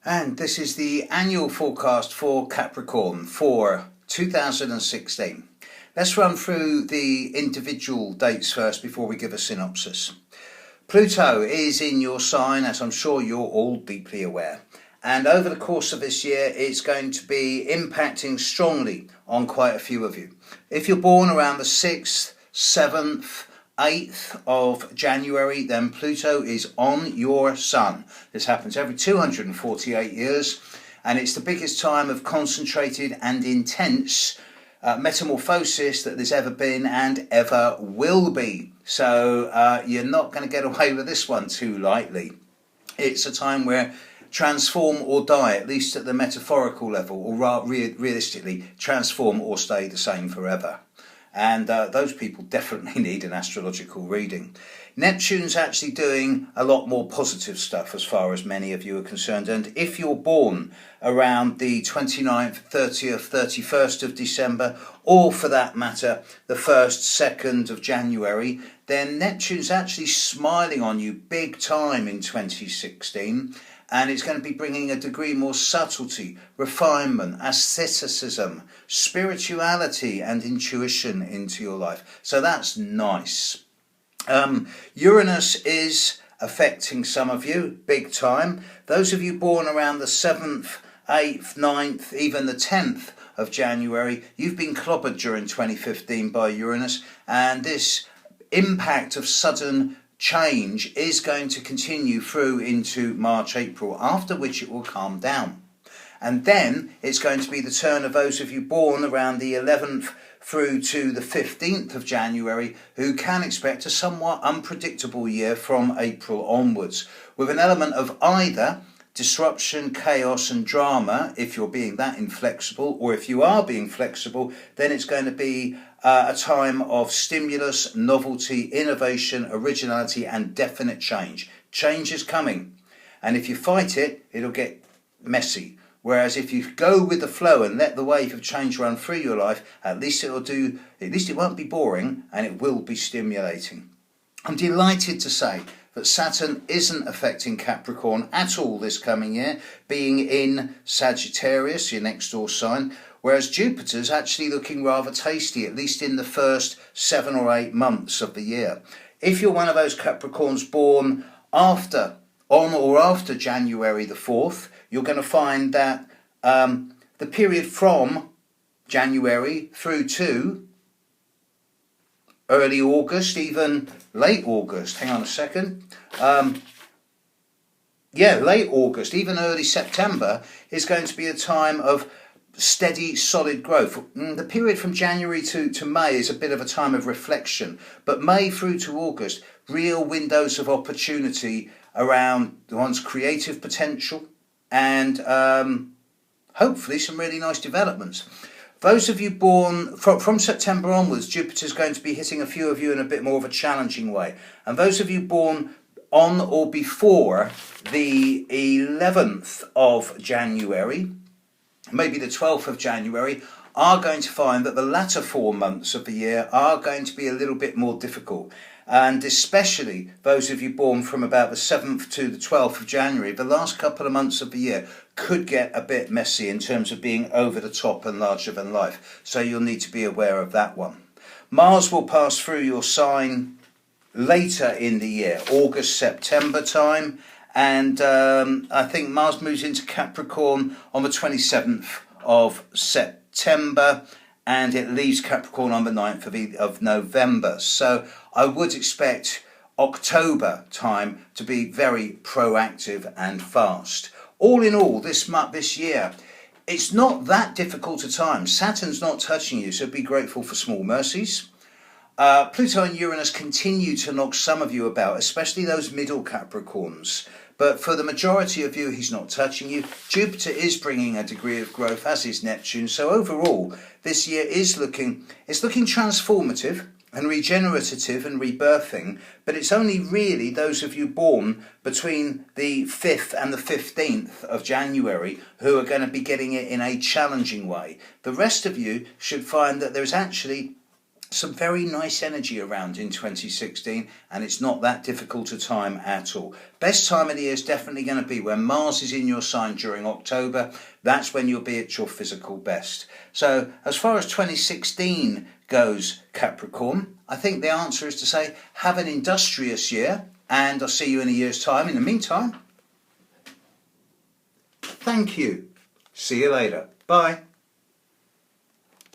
And this is the annual forecast for Capricorn for 2016. Let's run through the individual dates first before we give a synopsis. Pluto is in your sign, as I'm sure you're all deeply aware. And over the course of this year, it's going to be impacting strongly on quite a few of you. If you're born around the 6th, 7th, 8th of January, then Pluto is on your sun. This happens every 248 years, and it's the biggest time of concentrated and intense metamorphosis that there's ever been and ever will be. So you're not going to get away with this one too lightly. It's a time where transform or die, at least at the metaphorical level, or realistically, transform or stay the same forever. And those people definitely need an astrological reading. Neptune's actually doing a lot more positive stuff as far as many of you are concerned. And if you're born around the 29th, 30th, 31st of December, or for that matter, the 1st, 2nd of January, then Neptune's actually smiling on you big time in 2016. And it's going to be bringing a degree more subtlety, refinement, aestheticism, spirituality and intuition into your life. So that's nice. Uranus is affecting some of you big time. Those of you born around the 7th, 8th, 9th, even the 10th of January, you've been clobbered during 2015 by Uranus, and this impact of sudden change is going to continue through into March, April, after which it will calm down. And then it's going to be the turn of those of you born around the 11th through to the 15th of January, who can expect a somewhat unpredictable year from April onwards, with an element of either disruption, chaos and drama, if you're being that inflexible, or if you are being flexible, then it's going to be a time of stimulus, novelty, innovation, originality and definite change. Change is coming, and if you fight it, it'll get messy. Whereas if you go with the flow and let the wave of change run through your life, at least it won't be boring and it will be stimulating. I'm delighted to say that Saturn isn't affecting Capricorn at all this coming year, being in Sagittarius, your next door sign, whereas Jupiter's actually looking rather tasty, at least in the first 7 or 8 months of the year. If you're one of those Capricorns born on or after January the 4th, you're going to find that the period from January through to early August, even late August, hang on a second, late August, even early September is going to be a time of steady, solid growth. The period from January to May is a bit of a time of reflection, but May through to August, real windows of opportunity around one's creative potential and hopefully some really nice developments. Those of you born from September onwards, Jupiter's going to be hitting a few of you in a bit more of a challenging way. And those of you born on or before the 11th of January, maybe the 12th of January, are going to find that the latter 4 months of the year are going to be a little bit more difficult. And especially those of you born from about the 7th to the 12th of January, the last couple of months of the year could get a bit messy in terms of being over the top and larger than life. So you'll need to be aware of that one. Mars will pass through your sign later in the year, August, September time. And I think Mars moves into Capricorn on the 27th of September. And it leaves Capricorn on the 9th of November. So I would expect October time to be very proactive and fast. All in all, this year, it's not that difficult a time. Saturn's not touching you, so be grateful for small mercies. Pluto and Uranus continue to knock some of you about, especially those middle Capricorns. But for the majority of you, he's not touching you. Jupiter is bringing a degree of growth, as is Neptune. So overall, this year is looking transformative and regenerative and rebirthing. But it's only really those of you born between the 5th and the 15th of January who are going to be getting it in a challenging way. The rest of you should find that there's actually some very nice energy around in 2016, and it's not that difficult a time at all. Best time of the year is definitely going to be when Mars is in your sign during October. That's when you'll be at your physical best. So as far as 2016 goes, Capricorn, I think the answer is to say have an industrious year, and I'll see you in a year's time. In the meantime, thank you. See you later. Bye.